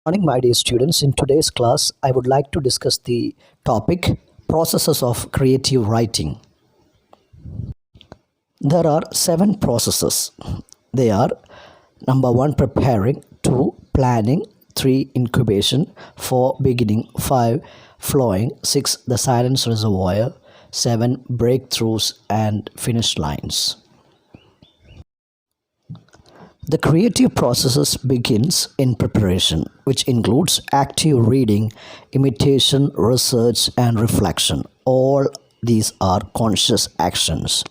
Morning, my dear students. In today's class, I would like to discuss the topic processes of creative writing. There are 7 processes. They are number 1, preparing, 2, planning, 3, incubation, 4, beginning, 5, flowing, 6, the silence reservoir, 7, breakthroughs, and finish lines. The creative processes begins in preparation, which includes active reading, imitation, research, and reflection. All these are conscious actions.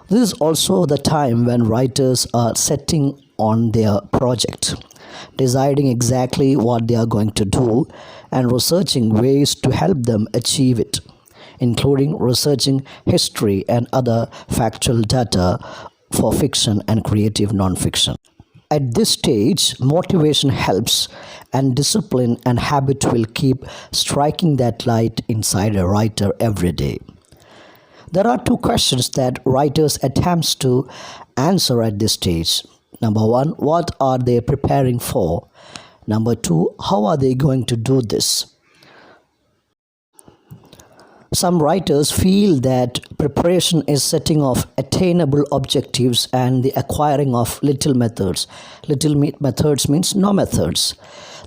This is also the time when writers are setting on their project, deciding exactly what they are going to do, and researching ways to help them achieve it, including researching history and other factual data for fiction and creative nonfiction. At this stage, motivation helps, and discipline and habit will keep striking that light inside a writer every day. There are 2 questions that writers attempt to answer at this stage. Number 1, what are they preparing for? Number 2, how are they going to do this? Some writers feel that preparation is setting of attainable objectives and the acquiring of little methods. Methods means no methods.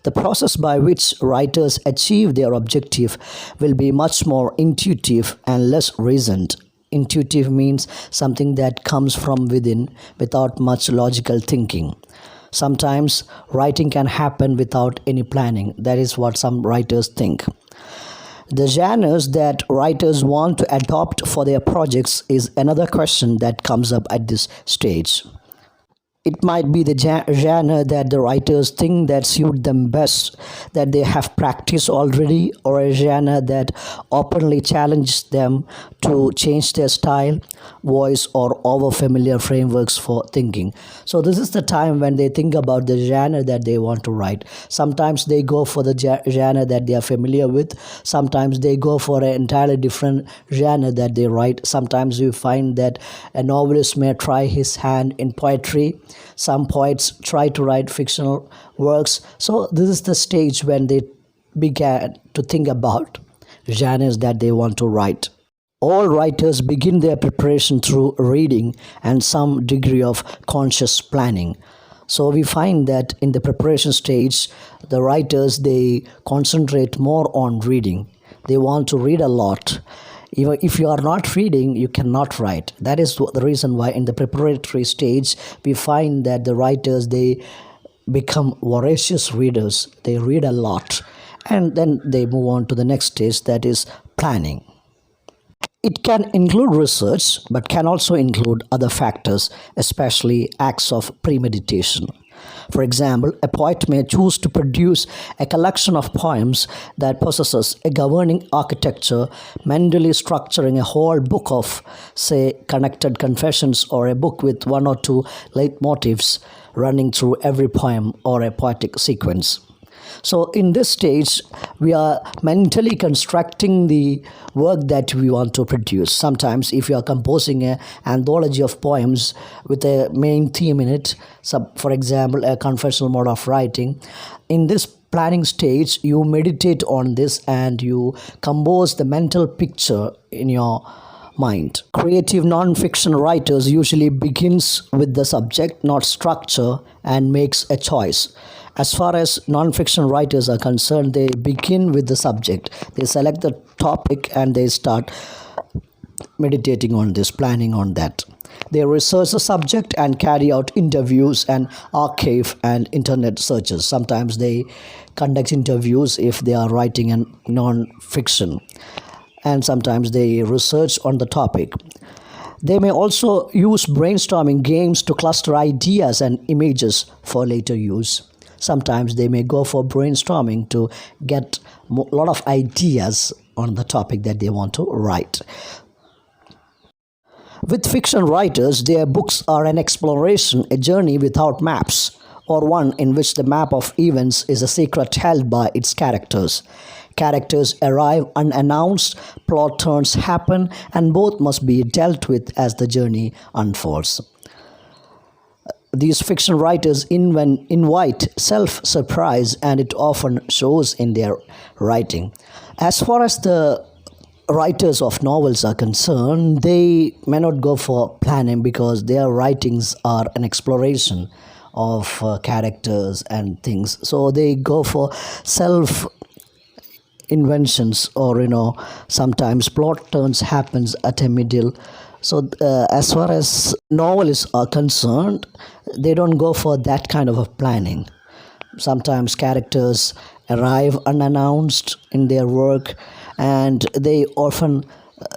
The process by which writers achieve their objective will be much more intuitive and less reasoned. Intuitive means something that comes from within without much logical thinking. Sometimes writing can happen without any planning. That is what some writers think. The genres that writers want to adopt for their projects is another question that comes up at this stage. It might be the genre that the writers think that suit them best, that they have practiced already, or a genre that openly challenges them to change their style, voice, or over familiar frameworks for thinking. So this is the time when they think about the genre that they want to write. Sometimes they go for the genre that they are familiar with. Sometimes they go for an entirely different genre that they write. Sometimes you find that a novelist may try his hand in poetry. Some poets try to write fictional works. So this is the stage when they began to think about genres that they want to write. All writers begin their preparation through reading and some degree of conscious planning. So we find that in the preparation stage, the writers, they concentrate more on reading. They want to read a lot. Even if you are not reading, you cannot write. That is the reason why in the preparatory stage, we find that the writers, they become voracious readers. They read a lot. And then they move on to the next stage, that is planning. It can include research, but can also include other factors, especially acts of premeditation. For example, a poet may choose to produce a collection of poems that possesses a governing architecture, mentally structuring a whole book of, say, connected confessions, or a book with 1 or 2 leitmotifs running through every poem or a poetic sequence. So in this stage, we are mentally constructing the work that we want to produce. Sometimes if you are composing an anthology of poems with a main theme in it, for example, a confessional mode of writing, in this planning stage, you meditate on this and you compose the mental picture in your mind. Creative non-fiction writers usually begins with the subject, not structure, and makes a choice. As far as non-fiction writers are concerned, they begin with the subject. They select the topic and they start meditating on this, planning on that. They research the subject and carry out interviews and archive and internet searches. Sometimes they conduct interviews if they are writing a non-fiction. And sometimes they research on the topic. They may also use brainstorming games to cluster ideas and images for later use. Sometimes they may go for brainstorming to get a lot of ideas on the topic that they want to write. With fiction writers, their books are an exploration, a journey without maps, or one in which the map of events is a secret held by its characters. Characters arrive unannounced, plot turns happen, and both must be dealt with as the journey unfolds. These fiction writers invite self surprise, and it often shows in their writing. As far as the writers of novels are concerned, they may not go for planning because their writings are an exploration of characters and things. So they go for self inventions, or sometimes plot turns happens at a middle. So as far as novelists are concerned, they don't go for that kind of a planning. Sometimes characters arrive unannounced in their work, and they often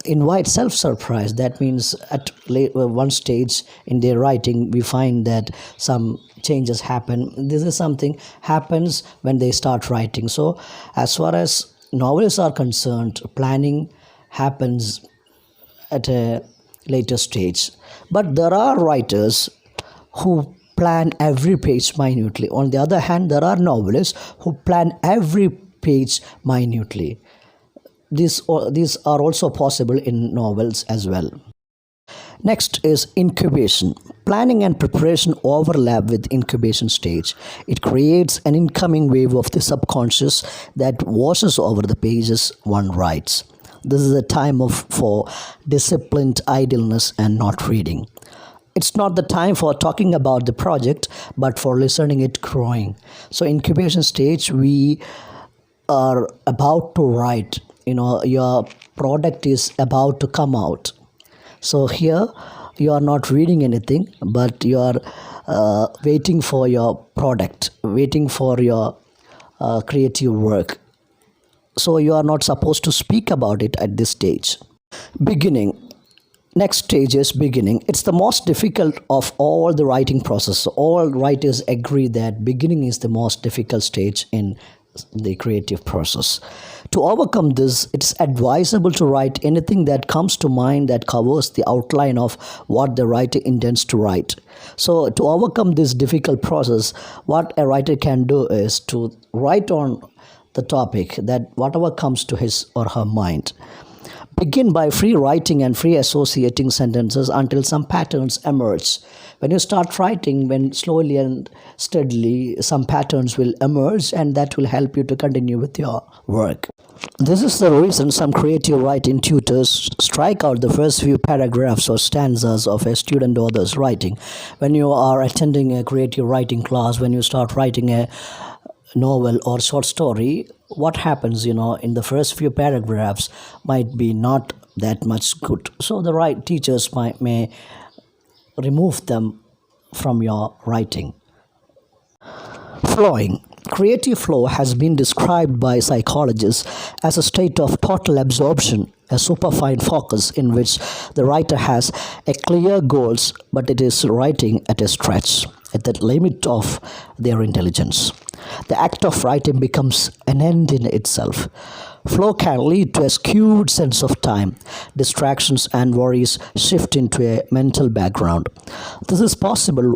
invite self surprise. That means at one stage in their writing, we find that some changes happen. This is something happens when they start writing. So as far as novelists are concerned, planning happens at a later stage. But there are writers who plan every page minutely. On the other hand, there are novelists who plan every page minutely. These are also possible in novels as well. Next is incubation. Planning and preparation overlap with incubation stage. It creates an incoming wave of the subconscious that washes over the pages one writes. This is a time for disciplined idleness and not reading. It's not the time for talking about the project, but for listening it growing. So incubation stage, we are about to write. Your product is about to come out. So here you are not reading anything, but you are waiting for your product, waiting for your creative work. So you are not supposed to speak about it at this stage. Beginning. Next stage is beginning. It's the most difficult of all the writing process. So all writers agree that beginning is the most difficult stage in the creative process. To overcome this, it's advisable to write anything that comes to mind that covers the outline of what the writer intends to write. So to overcome this difficult process, what a writer can do is to write on the topic that whatever comes to his or her mind. Begin by free writing and free associating sentences until some patterns emerge. When you start writing, when slowly and steadily, some patterns will emerge, and that will help you to continue with your work. This is the reason some creative writing tutors strike out the first few paragraphs or stanzas of a student author's writing. When you are attending a creative writing class, when you start writing a novel or short story, what happens, in the first few paragraphs might be not that much good. So the right teachers may remove them from your writing. Flowing. Creative flow has been described by psychologists as a state of total absorption, a superfine focus in which the writer has a clear goals, but it is writing at a stretch, at the limit of their intelligence. The act of writing becomes an end in itself. Flow can lead to a skewed sense of time. Distractions and worries shift into a mental background. This is possibly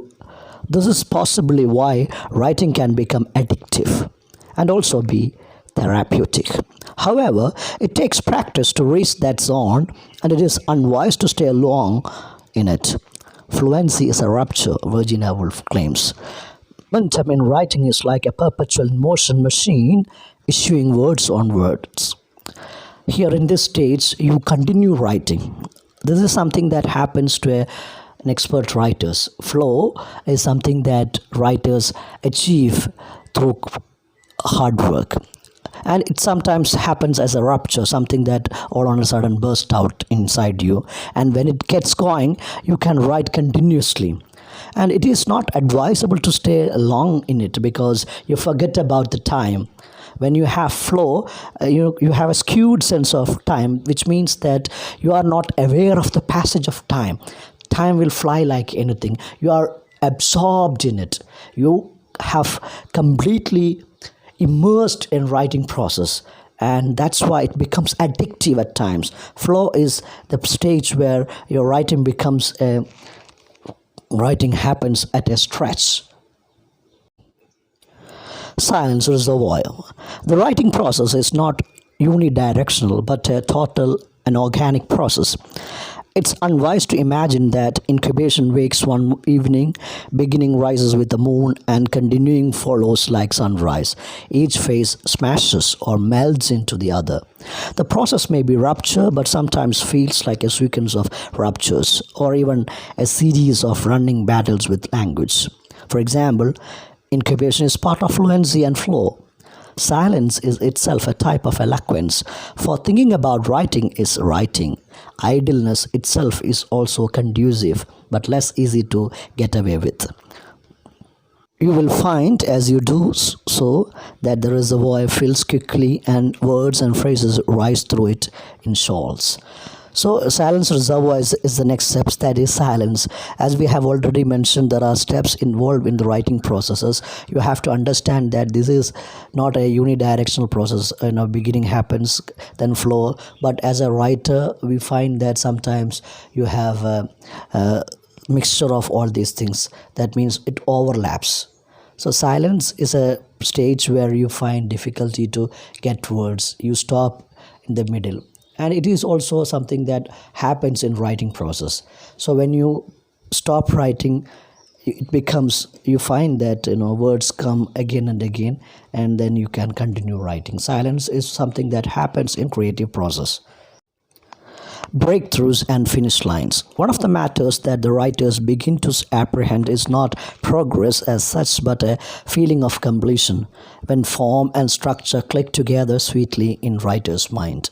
why writing can become addictive and also be therapeutic. However, it takes practice to reach that zone, and it is unwise to stay long in it. Fluency is a rapture, Virginia Woolf claims. Momentum in writing is like a perpetual motion machine issuing words on words. Here in this stage, you continue writing. This is something that happens to an expert writers. Flow is something that writers achieve through hard work. And it sometimes happens as a rupture, something that all on a sudden bursts out inside you. And when it gets going, you can write continuously. And it is not advisable to stay long in it because you forget about the time. When you have flow, you have a skewed sense of time, which means that you are not aware of the passage of time. Time will fly like anything. You are absorbed in it. You have completely immersed in writing process, and that's why it becomes addictive at times. Flow is the stage where your writing happens at a stretch. Silence reservoir. The writing process is not unidirectional but a total and organic process. It's unwise to imagine that incubation wakes one evening, beginning rises with the moon, and continuing follows like sunrise. Each phase smashes or melds into the other. The process may be rupture, but sometimes feels like a sequence of ruptures, or even a series of running battles with language. For example, incubation is part of fluency and flow. Silence is itself a type of eloquence, for thinking about writing is writing. Idleness itself is also conducive, but less easy to get away with. You will find as you do so that the reservoir fills quickly and words and phrases rise through it in shoals. So silence reservoir is the next steps, that is silence. As we have already mentioned, there are steps involved in the writing processes. You have to understand that this is not a unidirectional process. Beginning happens, then flow. But as a writer, we find that sometimes you have a mixture of all these things. That means it overlaps. So silence is a stage where you find difficulty to get words. You stop in the middle. And it is also something that happens in writing process. So when you stop writing, it becomes, you find that words come again and again, and then you can continue writing. Silence is something that happens in creative process. Breakthroughs and finish lines. One of the matters that the writers begin to apprehend is not progress as such, but a feeling of completion, when form and structure click together sweetly in writer's mind.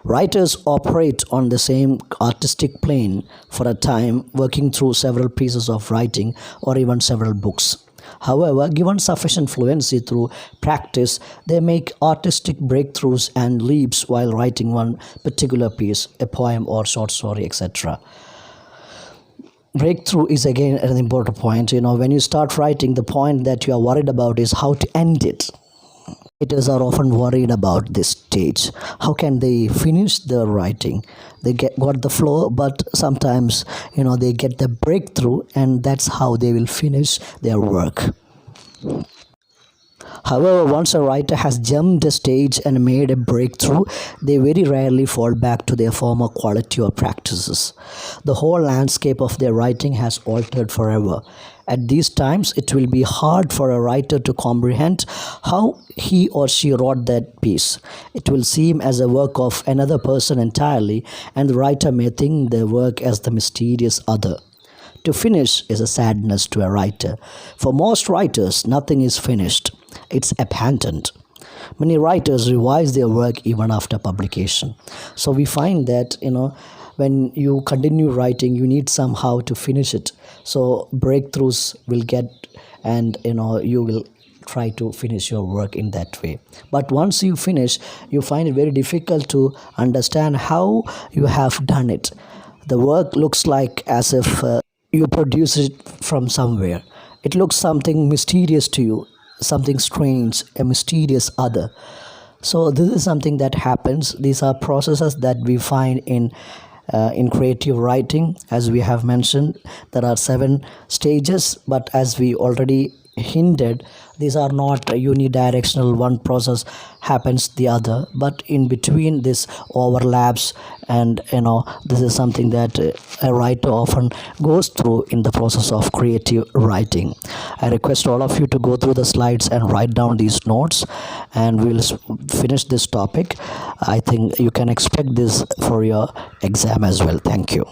Writers operate on the same artistic plane for a time, working through several pieces of writing or even several books. However, given sufficient fluency through practice, they make artistic breakthroughs and leaps while writing one particular piece, a poem or short story, etc. Breakthrough is again an important point. When you start writing, the point that you are worried about is how to end it. Writers are often worried about this stage. How can they finish their writing? They got the flow, but sometimes they get the breakthrough, and that's how they will finish their work. However, once a writer has jumped a stage and made a breakthrough, they very rarely fall back to their former quality or practices. The whole landscape of their writing has altered forever. At these times, it will be hard for a writer to comprehend how he or she wrote that piece. It will seem as a work of another person entirely, and the writer may think their work as the mysterious other. To finish is a sadness to a writer. For most writers, nothing is finished. It's abandoned. Many writers revise their work even after publication. So we find that, when you continue writing, you need somehow to finish it. So breakthroughs will get, and you will try to finish your work in that way. But once you finish, you find it very difficult to understand how you have done it. The work looks like as if you produce it from somewhere. It looks something mysterious to you, something strange, a mysterious other. So this is something that happens. These are processes that we find in creative writing. As we have mentioned, there are 7 stages, but as we already hinted, these are not unidirectional. One process happens the other, but in between this overlaps, and this is something that a writer often goes through in the process of creative writing. I request all of you to go through the slides and write down these notes, and we'll finish this topic. I think you can expect this for your exam as well. Thank you.